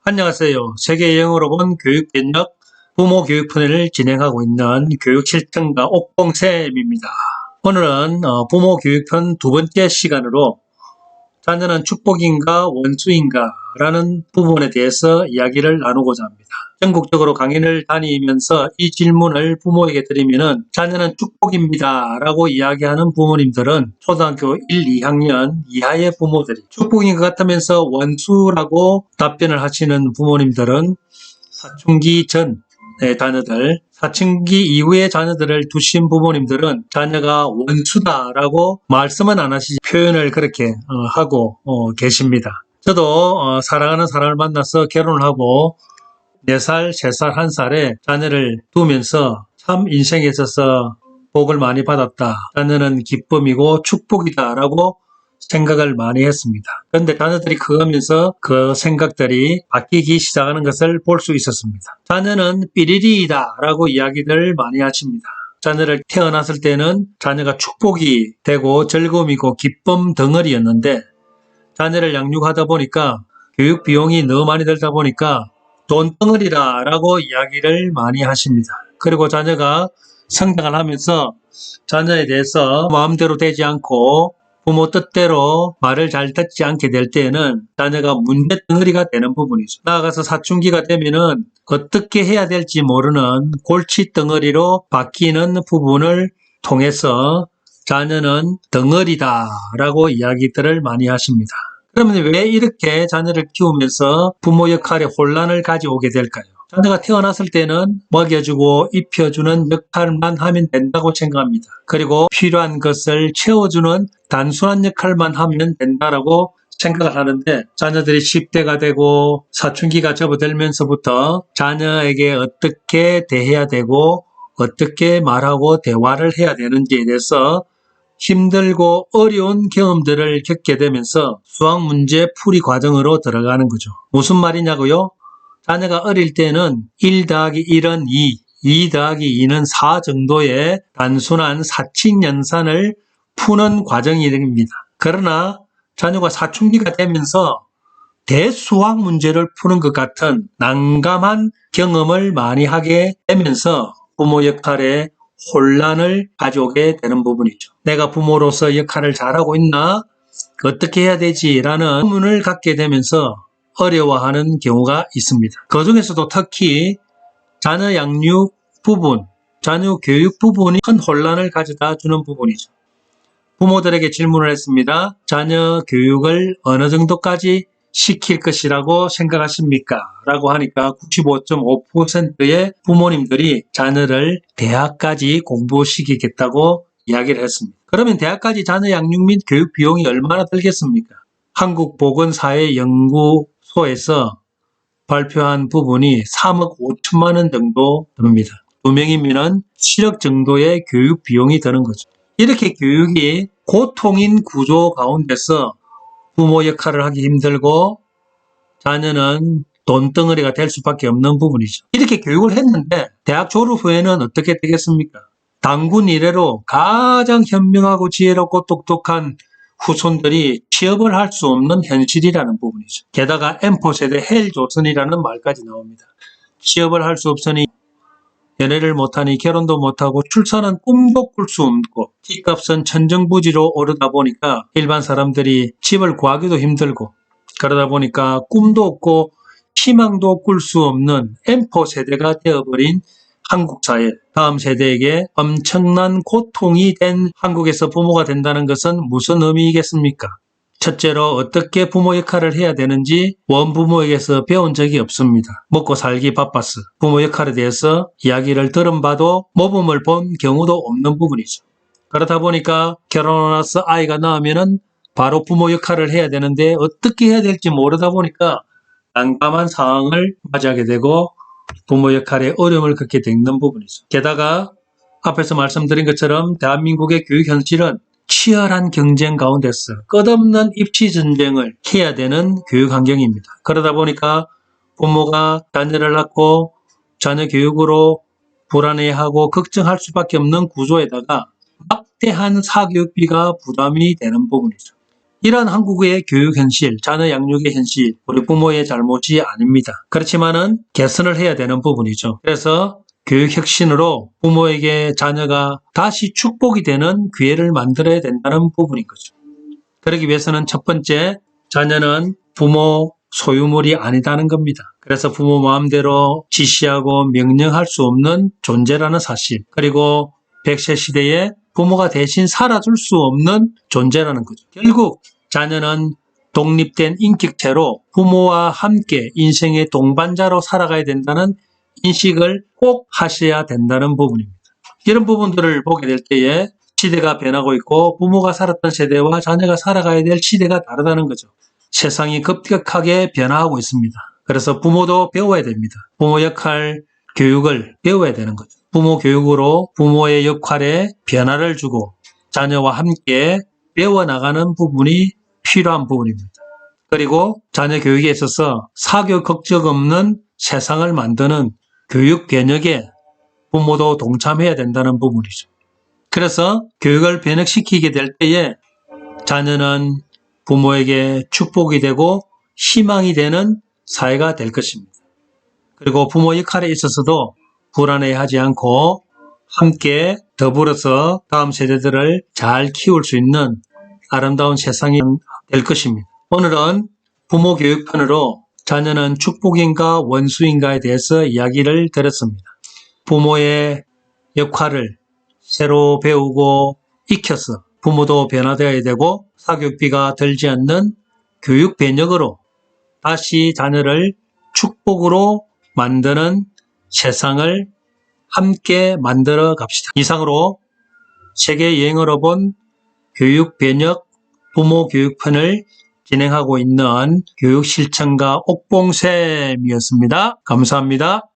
안녕하세요. 세계 영어로 본 교육 gen역 부모 교육 편을 진행하고 있는 교육 실전가 옥봉쌤입니다. 오늘은 부모 교육편 두 번째 시간으로 자녀는 축복인가 원수인가 라는 부분에 대해서 이야기를 나누고자 합니다. 전국적으로 강연을 다니면서 이 질문을 부모에게 드리면은 자녀는 축복입니다 라고 이야기하는 부모님들은 초등학교 1, 2학년 이하의 부모들이, 축복인 것 같으면서 원수라고 답변을 하시는 부모님들은 사춘기 전의 자녀들, 사춘기 이후의 자녀들을 두신 부모님들은 자녀가 원수다라고 말씀은 안 하시지 표현을 그렇게 하고 계십니다. 저도 사랑하는 사람을 만나서 결혼을 하고 4살, 3살, 1살에 자녀를 두면서 참 인생에 있어서 복을 많이 받았다. 자녀는 기쁨이고 축복이다 라고 생각을 많이 했습니다. 그런데 자녀들이 커가면서 그 생각들이 바뀌기 시작하는 것을 볼 수 있었습니다. 자녀는 삐리리이다 라고 이야기를 많이 하십니다. 자녀를 태어났을 때는 자녀가 축복이 되고 즐거움이고 기쁨 덩어리였는데 자녀를 양육하다 보니까 교육 비용이 너무 많이 들다 보니까 돈덩어리라 라고 이야기를 많이 하십니다. 그리고 자녀가 성장을 하면서 자녀에 대해서 마음대로 되지 않고 부모 뜻대로 말을 잘 듣지 않게 될 때에는 자녀가 문제덩어리가 되는 부분이죠. 나아가서 사춘기가 되면은 어떻게 해야 될지 모르는 골칫덩어리로 바뀌는 부분을 통해서 자녀는 덩어리다 라고 이야기들을 많이 하십니다. 그러면 왜 이렇게 자녀를 키우면서 부모 역할에 혼란을 가져오게 될까요? 자녀가 태어났을 때는 먹여주고 입혀주는 역할만 하면 된다고 생각합니다. 그리고 필요한 것을 채워주는 단순한 역할만 하면 된다라고 생각을 하는데 자녀들이 10대가 되고 사춘기가 접어들면서부터 자녀에게 어떻게 대해야 되고 어떻게 말하고 대화를 해야 되는지에 대해서 힘들고 어려운 경험들을 겪게 되면서 수학 문제 풀이 과정으로 들어가는 거죠. 무슨 말이냐고요? 자녀가 어릴 때는 1 더하기 1은 2, 2 더하기 2는 4 정도의 단순한 사칙 연산을 푸는 과정이 됩니다. 그러나 자녀가 사춘기가 되면서 대수학 문제를 푸는 것 같은 난감한 경험을 많이 하게 되면서 부모 역할에 혼란을 가져오게 되는 부분이죠. 내가 부모로서 역할을 잘하고 있나? 어떻게 해야 되지? 라는 의문을 갖게 되면서 어려워하는 경우가 있습니다. 그 중에서도 특히 자녀 양육 부분, 자녀 교육 부분이 큰 혼란을 가져다 주는 부분이죠. 부모들에게 질문을 했습니다. 자녀 교육을 어느 정도까지 시킬 것이라고 생각하십니까? 라고 하니까 95.5%의 부모님들이 자녀를 대학까지 공부시키겠다고 이야기를 했습니다. 그러면 대학까지 자녀 양육 및 교육 비용이 얼마나 들겠습니까? 한국보건사회연구소에서 발표한 부분이 3억 5천만 원 정도 듭니다. 2명이면 7억 정도의 교육 비용이 드는 거죠. 이렇게 교육이 고통인 구조 가운데서 부모 역할을 하기 힘들고 자녀는 돈덩어리가 될 수밖에 없는 부분이죠. 이렇게 교육을 했는데 대학 졸업 후에는 어떻게 되겠습니까? 단군 이래로 가장 현명하고 지혜롭고 똑똑한 후손들이 취업을 할 수 없는 현실이라는 부분이죠. 게다가 M4세대 헬조선이라는 말까지 나옵니다. 취업을 할 수 없으니 연애를 못하니 결혼도 못하고 출산은 꿈도 꿀 수 없고 집값은 천정부지로 오르다 보니까 일반 사람들이 집을 구하기도 힘들고 그러다 보니까 꿈도 없고 희망도 꿀 수 없는 M4 세대가 되어버린 한국 사회, 다음 세대에게 엄청난 고통이 된 한국에서 부모가 된다는 것은 무슨 의미이겠습니까? 첫째로 어떻게 부모 역할을 해야 되는지 원부모에게서 배운 적이 없습니다. 먹고 살기 바빠서 부모 역할에 대해서 이야기를 들은 바도 모범을 본 경우도 없는 부분이죠. 그러다 보니까 결혼을 해서 아이가 낳으면은 바로 부모 역할을 해야 되는데 어떻게 해야 될지 모르다 보니까 난감한 상황을 맞이하게 되고 부모 역할에 어려움을 겪게 되는 부분이죠. 게다가 앞에서 말씀드린 것처럼 대한민국의 교육 현실은 치열한 경쟁 가운데서 끝없는 입시 전쟁을 해야 되는 교육 환경입니다. 그러다 보니까 부모가 자녀를 낳고 자녀 교육으로 불안해하고 걱정할 수밖에 없는 구조에다가 막대한 사교육비가 부담이 되는 부분이죠. 이러한 한국의 교육 현실, 자녀 양육의 현실, 우리 부모의 잘못이 아닙니다. 그렇지만은 개선을 해야 되는 부분이죠. 그래서 교육 혁신으로 부모에게 자녀가 다시 축복이 되는 기회를 만들어야 된다는 부분인 거죠. 그러기 위해서는 첫 번째, 자녀는 부모 소유물이 아니다는 겁니다. 그래서 부모 마음대로 지시하고 명령할 수 없는 존재라는 사실, 그리고 100세 시대에 부모가 대신 살아줄 수 없는 존재라는 거죠. 결국 자녀는 독립된 인격체로 부모와 함께 인생의 동반자로 살아가야 된다는 인식을 꼭 하셔야 된다는 부분입니다. 이런 부분들을 보게 될 때에 시대가 변하고 있고 부모가 살았던 세대와 자녀가 살아가야 될 시대가 다르다는 거죠. 세상이 급격하게 변화하고 있습니다. 그래서 부모도 배워야 됩니다. 부모 역할, 교육을 배워야 되는 거죠. 부모 교육으로 부모의 역할에 변화를 주고 자녀와 함께 배워나가는 부분이 필요한 부분입니다. 그리고 자녀 교육에 있어서 사교 걱정 없는 세상을 만드는 교육 변혁에 부모도 동참해야 된다는 부분이죠. 그래서 교육을 변혁시키게 될 때에 자녀는 부모에게 축복이 되고 희망이 되는 사회가 될 것입니다. 그리고 부모 역할에 있어서도 불안해하지 않고 함께 더불어서 다음 세대들을 잘 키울 수 있는 아름다운 세상이 될 것입니다. 오늘은 부모 교육편으로 자녀는 축복인가 원수인가에 대해서 이야기를 드렸습니다. 부모의 역할을 새로 배우고 익혀서 부모도 변화되어야 되고 사교육비가 들지 않는 교육 변혁으로 다시 자녀를 축복으로 만드는 세상을 함께 만들어 갑시다. 이상으로 세계 여행으로 본 교육 변혁 부모 교육편을 진행하고 있는 교육실천가 옥봉쌤이었습니다. 감사합니다.